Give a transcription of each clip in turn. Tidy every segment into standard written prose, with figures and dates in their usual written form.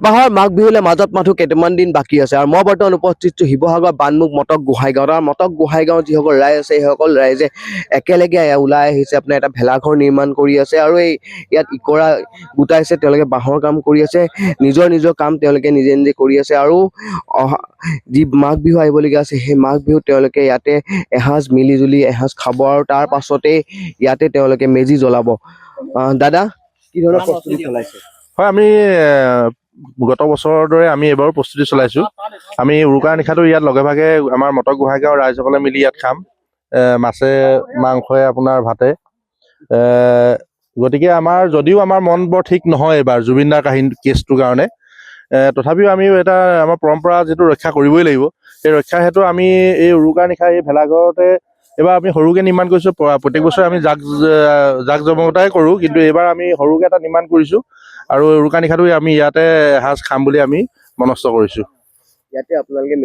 হেঁপাহৰ মাঘ বিহুলৈ মাজত মাথো কেইটামান দিন বাকী আছে আৰু মই বৰ্তমান উপস্থিত শিৱসাগৰ বানমুখ মটক গোহাঁইগাঁৱত আৰু মটক গোহাঁইগাঁৱত যিসকল ৰাইজ আছে সেইসকল ৰাইজে একেলগে ওলাই আহিছে আপোনাৰ এটা ভেলাঘৰ নিৰ্মাণ কৰি আছে আৰু ইয়াত ইকৰা গোটাইছে তেওঁলোকে বাঁহৰ কাম কৰি আছে নিজৰ কাম তেওঁলোকে নিজে কৰি আছে আৰু যি মাঘ বিহু আহিবলগীয়া আছে সেই মাঘ বিহু তেওঁলোকে ইয়াতে এসাঁজ মিলি জুলি এসাঁজ খাব আৰু তাৰ পাছতেই ইয়াতে তেওঁলোকে মেজি জ্বলাব দাদা কি ধৰণৰ প্ৰস্তুতি চলাইছে হয় আমি গত বছৰৰ দৰে আমি এবাৰো প্ৰস্তুতি চলাইছোঁ আমি উৰুকাৰ নিশাটো ইয়াত লগে ভাগে আমাৰ মটক গোহাঁইগাঁৱৰ ৰাইজসকলে মিলি ইয়াত খাম মাছে মাংসই আপোনাৰ ভাতে গতিকে যদিও আমাৰ মন বৰ ঠিক নহয় এইবাৰ জুবিন দাৰ কেছটোৰ কাৰণে তথাপিও আমি এটা আমাৰ পৰম্পৰা যিটো ৰক্ষা কৰিবই লাগিব সেই ৰক্ষাৰ হেতু আমি এই উৰুকাৰ নিশা এই ভেলাঘৰতে এইবাৰ আমি সৰুকৈ নিৰ্মাণ কৰিছোঁ প্ৰত্যেক বছৰে আমি জাক জমকতাই কৰোঁ কিন্তু এইবাৰ আমি সৰুকৈ এটা নিৰ্মাণ কৰিছোঁ আৰু উৰুকা নিশাটো আমি ইয়াতে এসাঁজ খাম বুলি আমি মনস্থ কৰিছোঁ ইয়াতে আপোনালোকে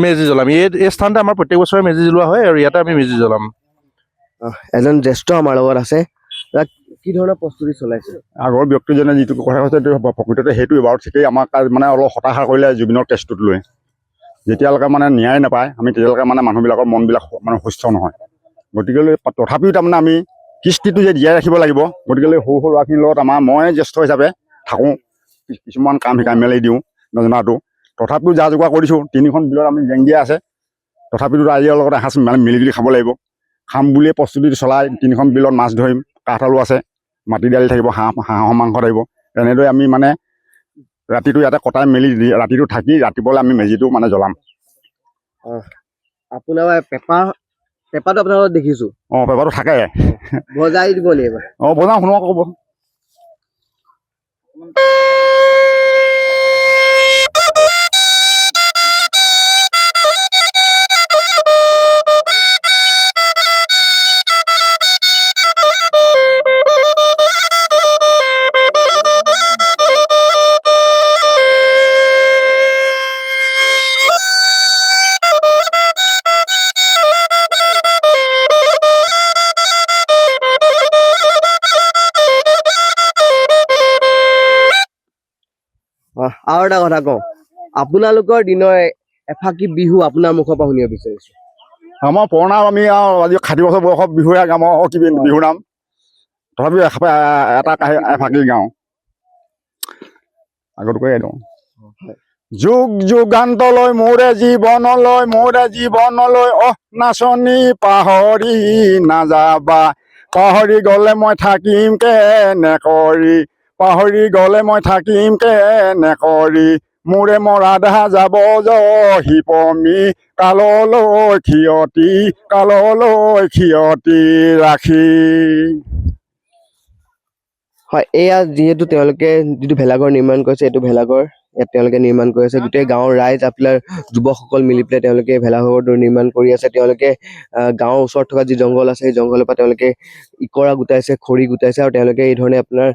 মেজি জ্বলাম এই স্থানতে আমাৰ প্ৰত্যেক বছৰে মেজি জ্বলোৱা হয় আৰু ইয়াতে আমি মেজি জ্বলাম এজন জ্যেষ্ঠ আমাৰ লগত আছে কি ধৰণৰ প্ৰস্তুতি চলাইছে আগৰ ব্যক্তিজনে যিটো কথা কৈছে প্ৰকৃততে সেইটো বাৰু ঠিকেই আমাক মানে অলপ হতাশা কৰিলে জুবিনৰ কেছটোত লৈ যেতিয়ালৈকে মানে ন্যায় নাপায় আমি তেতিয়ালৈকে মানে মানুহবিলাকৰ মনবিলাক মানে সুস্থ নহয় গতিকেলৈ তথাপিও তাৰমানে আমি কৃষ্টিটো যে জীয়াই ৰাখিব লাগিব গতিকেলৈ সৰু সৰু ল'ৰাখিনিৰ লগত মই জ্যেষ্ঠ হিচাপে থাকোঁ কিছুমান কাম শিকাই মেলি দিওঁ নজনাটো তথাপিও যা যোগাৰ কৰিছোঁ 3খন বিলত আমি জেং দিয়া আছে তথাপিতো ৰাইজৰ লগত এসাঁজ মানে মিলি জুলি খাব লাগিব খাম বুলিয়ে প্ৰস্তুতি চলাই 3খন বিলত মাছ ধৰিম কাঠ আলু আছে মাটি দালি থাকিব হাঁহৰ মাংস থাকিব এনেদৰে আমি মানে ৰাতিটো ইয়াতে কটাই মেলি ৰাতিটো থাকি ৰাতিপুৱালৈ আমি মেজিটো মানে জ্বলাম আপোনাৰ পেপাৰটো আপোনাৰ লগত দেখিছোঁ পেপাৰটো থাকে বজাই দিব লাগিব বজাওঁ শুনক ক'ব আৰু এটা কথা কওঁ আপোনালোকৰ দিনৰ এফাকি বিহু আপোনাৰ মুখৰ পৰা শুনিব বিচাৰিছো আমাৰ পুৰণা আমি আজি 60 বছৰ বয়সৰ বিহুৰে আমাৰ কি বিহুৰ নাম তথাপিও এটা এফাকি গাওঁ আগত কৈ দিওঁ যুগ যুগান্তলৈ মোৰে জীৱনলৈ নাচনি পাহৰি নাযাবা পাহৰি গ'লে মই থাকিম কেনে কৰি মোৰে মৰা দেখা যাব জহিপমি কাললৈ ক্ষিয়তি ৰাখি হয় এয়া যিহেতু তেওঁলোকে যিটো ভেলাঘৰ নিৰ্মাণ কৰিছে এইটো ভেলাঘৰ ইয়াত তেওঁলোকে নিৰ্মাণ কৰি আছে গোটেই গাঁৱৰ ৰাইজ আপোনাৰ যুৱকসকল মিলি পেলাই তেওঁলোকে ভেলাঘৰটো নিৰ্মাণ কৰি আছে তেওঁলোকে গাঁৱৰ ওচৰত থকা যি জংঘল আছে সেই জংঘলৰ পৰা তেওঁলোকে ইকৰা গোটাইছে খৰি গোটাইছে আৰু তেওঁলোকে এই ধৰণে আপোনাৰ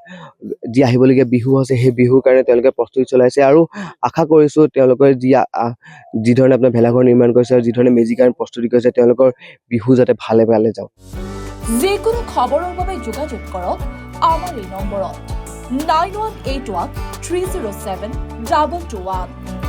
যি আহিবলগীয়া বিহু আছে সেই বিহুৰ কাৰণে তেওঁলোকে প্ৰস্তুতি চলাইছে আৰু আশা কৰিছোঁ তেওঁলোকৰ যি ধৰণে আপোনাৰ ভেলাঘৰ নিৰ্মাণ কৰিছে আৰু যি ধৰণে মেজিৰ কাৰণে প্ৰস্তুতি কৰিছে তেওঁলোকৰ বিহু যাতে ভালে যাওক যিকোনো খবৰৰ বাবে যোগাযোগ কৰক আমাৰ এই নম্বৰত 9181 307 2221